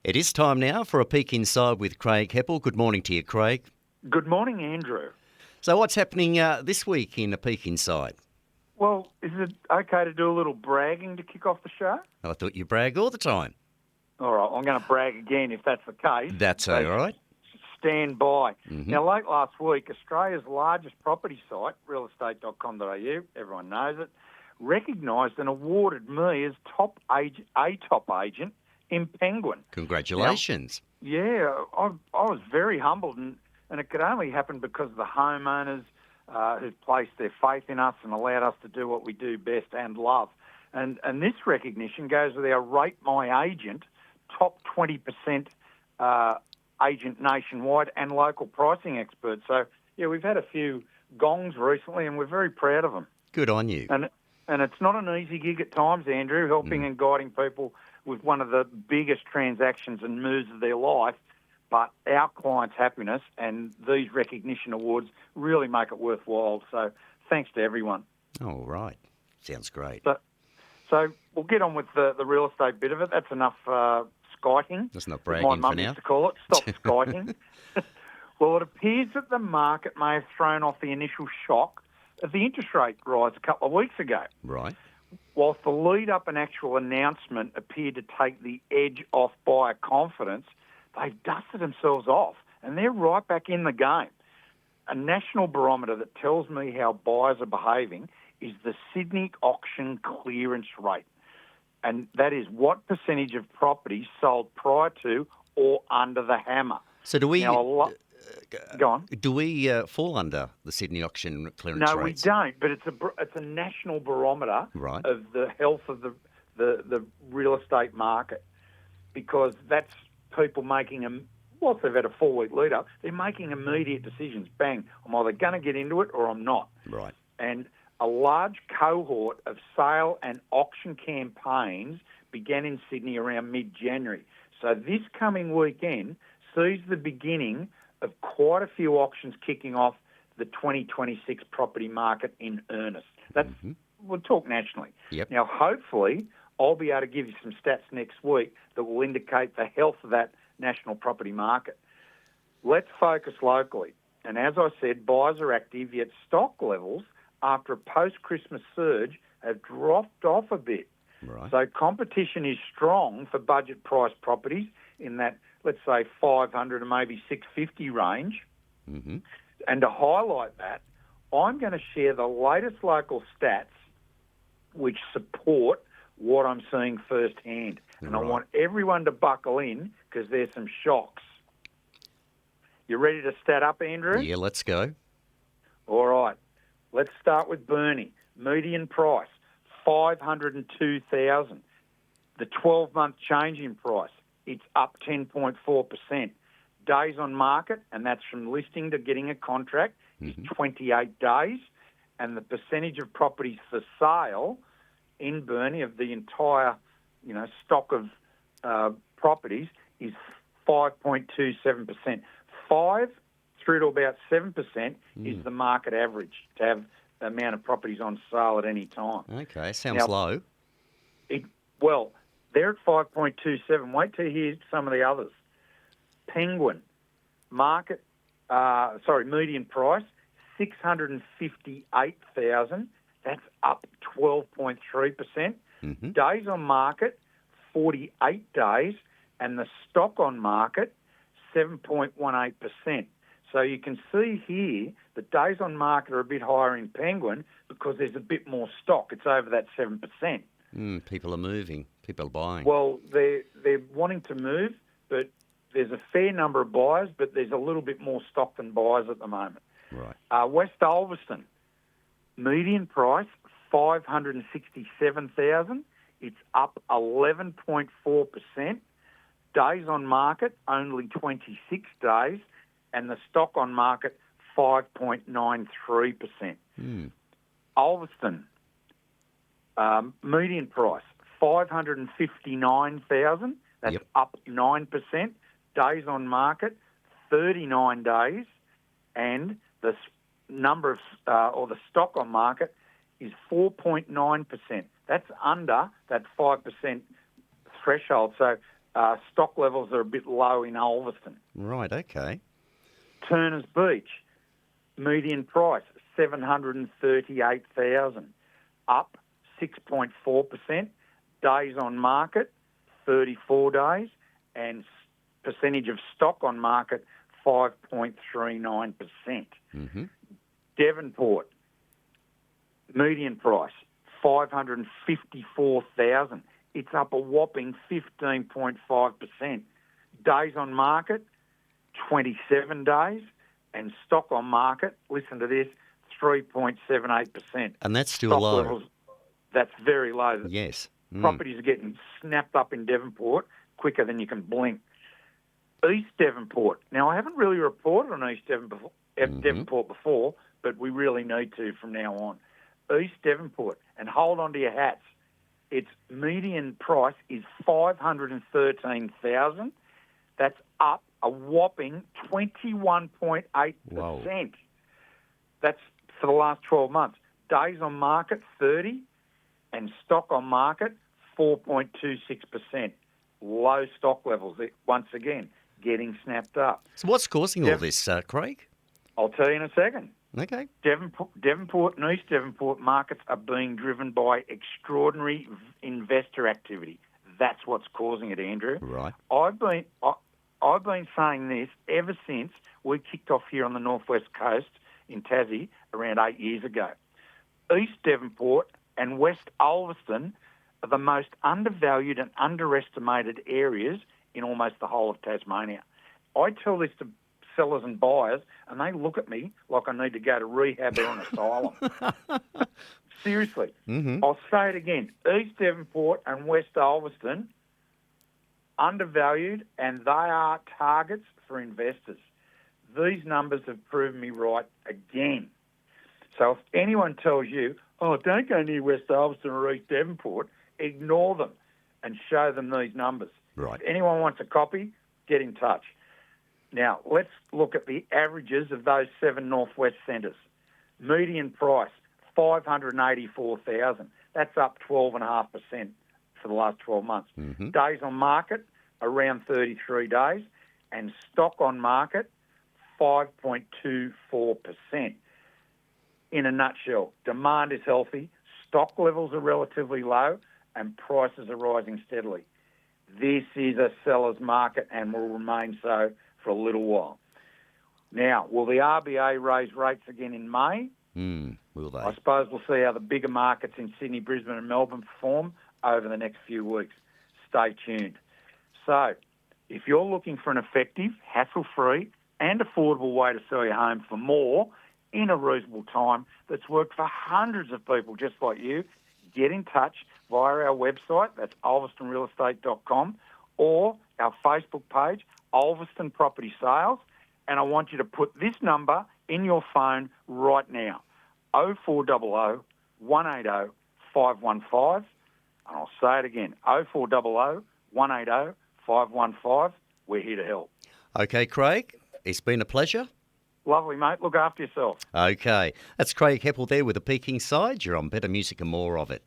It is time now for a peek inside with Craig Heppel. Good morning to you, Craig. Good morning, Andrew. So what's happening this week in a peek inside? Well, is it okay to do a little bragging to kick off the show? I thought you brag all the time. All right, I'm going to brag again if that's the case. That's all right. Stand by. Mm-hmm. Now, late last week, Australia's largest property site, realestate.com.au, everyone knows it, recognised and awarded me as top agent in Penguin. Congratulations. Now, yeah, I was very humbled, and it could only happen because of the homeowners who've placed their faith in us and allowed us to do what we do best and love. And this recognition goes with our Rate My Agent, top 20% agent nationwide and local pricing experts. So, yeah, we've had a few gongs recently, and we're very proud of them. Good on you. And it's not an easy gig at times, Andrew, helping and guiding people with one of the biggest transactions and moves of their life. But our clients' happiness and these recognition awards really make it worthwhile. So thanks to everyone. All right. Sounds great. So we'll get on with the real estate bit of it. That's enough skiting. That's not as bragging my for mum now. used to call it. Stop skiting. Well, it appears that the market may have thrown off the initial shock of the interest rate rise a couple of weeks ago. Right. Whilst the lead-up and actual announcement appeared to take the edge off buyer confidence, they've dusted themselves off, and they're right back in the game. A national barometer that tells me how buyers are behaving is the Sydney auction clearance rate, and that is what percentage of properties sold prior to or under the hammer. So do we... Now, go on. Do we fall under the Sydney auction clearance No, rates? we don't. But it's a national barometer Right. of the health of the real estate market, because that's people making once they've had a 4-week lead up, they're making immediate decisions. Bang! I'm either going to get into it or I'm not. Right. And a large cohort of sale and auction campaigns began in Sydney around mid-January. So this coming weekend sees the beginning of quite a few auctions kicking off the 2026 property market in earnest. We'll talk nationally. Yep. Now, hopefully, I'll be able to give you some stats next week that will indicate the health of that national property market. Let's focus locally. And as I said, buyers are active, yet stock levels after a post-Christmas surge have dropped off a bit. Right. So competition is strong for budget price properties in that, let's say, 500 and maybe 650 range. Mm-hmm. And to highlight that, I'm going to share the latest local stats which support what I'm seeing firsthand. And I Right. want everyone to buckle in because there's some shocks. You ready to stat up, Andrew? Yeah, let's go. All right. Let's start with Burnie. Median price, $502,000. The 12-month change in price, it's up 10.4%. Days on market, and that's from listing to getting a contract, is 28 days. And the percentage of properties for sale in Burnie of the entire, stock of properties is 5.27%. 5 through to about 7% is the market average to have the amount of properties on sale at any time. Okay, sounds Now, low. Well, they're at 5.27. Wait till you hear some of the others. Penguin, median price, $658,000. That's up 12.3%. Mm-hmm. Days on market, 48 days, and the stock on market, 7.18%. So you can see here the days on market are a bit higher in Penguin because there's a bit more stock. It's over that 7%. People are moving. People are buying. Well, they're wanting to move, but there's a fair number of buyers, but there's a little bit more stock than buyers at the moment. Right. West Ulverston, median price, $567,000. It's up 11.4%. Days on market, only 26 days. And the stock on market, 5.93%. Ulverston, median price, $559,000. That's up 9%. Days on market, 39 days. And the number of, or the stock on market is 4.9%. That's under that 5% threshold. So stock levels are a bit low in Ulverston. Right, okay. Turners Beach, median price, 738,000, up 6.4%. Days on market, 34 days, and percentage of stock on market, 5.39%. Mm-hmm. Devonport, median price, 554,000. It's up a whopping 15.5%. Days on market, 27 days, and stock on market, listen to this, 3.78%. And that's still Stock low. levels, that's very low. Yes. Properties are getting snapped up in Devonport quicker than you can blink. East Devonport. Now, I haven't really reported on East Devonport before, but we really need to from now on. East Devonport, and hold on to your hats. Its median price is 513,000. That's up a whopping 21.8%. Wow. That's for the last 12 months. Days on market, 30, and stock on market, 4.26%. Low stock levels, once again, getting snapped up. So what's causing all this, Craig? I'll tell you in a second. Okay. Devonport and East Devonport markets are being driven by extraordinary investor activity. That's what's causing it, Andrew. Right. I've been saying this ever since we kicked off here on the northwest coast in Tassie around 8 years ago. East Devonport and West Ulverston are the most undervalued and underestimated areas in almost the whole of Tasmania. I tell this to sellers and buyers, and they look at me like I need to go to rehab or an asylum. Seriously. Mm-hmm. I'll say it again. East Devonport and West Ulverston, undervalued, and they are targets for investors. These numbers have proven me right again. So if anyone tells you, oh, don't go near West Ulverston or East Devonport, ignore them and show them these numbers. Right. If anyone wants a copy, get in touch. Now, let's look at the averages of those 7 northwest centres. Median price, 584,000. That's up 12.5% for the last 12 months. Mm-hmm. Days on market, around 33 days. And stock on market, 5.24%. In a nutshell, demand is healthy, stock levels are relatively low, and prices are rising steadily. This is a seller's market and will remain so for a little while. Now, will the RBA raise rates again in May? Will they? I suppose we'll see how the bigger markets in Sydney, Brisbane and Melbourne perform over the next few weeks. Stay tuned. So, if you're looking for an effective, hassle-free and affordable way to sell your home for more in a reasonable time that's worked for hundreds of people just like you, get in touch via our website, that's ulverstonrealestate.com, or our Facebook page, Ulverston Property Sales, and I want you to put this number in your phone right now, 0400 180 515, and I'll say it again, 0400 180 515. We're here to help. Okay, Craig, it's been a pleasure. Lovely, mate. Look after yourself. Okay, that's Craig Heppel there with a peaking side. You're on Better Music and more of it.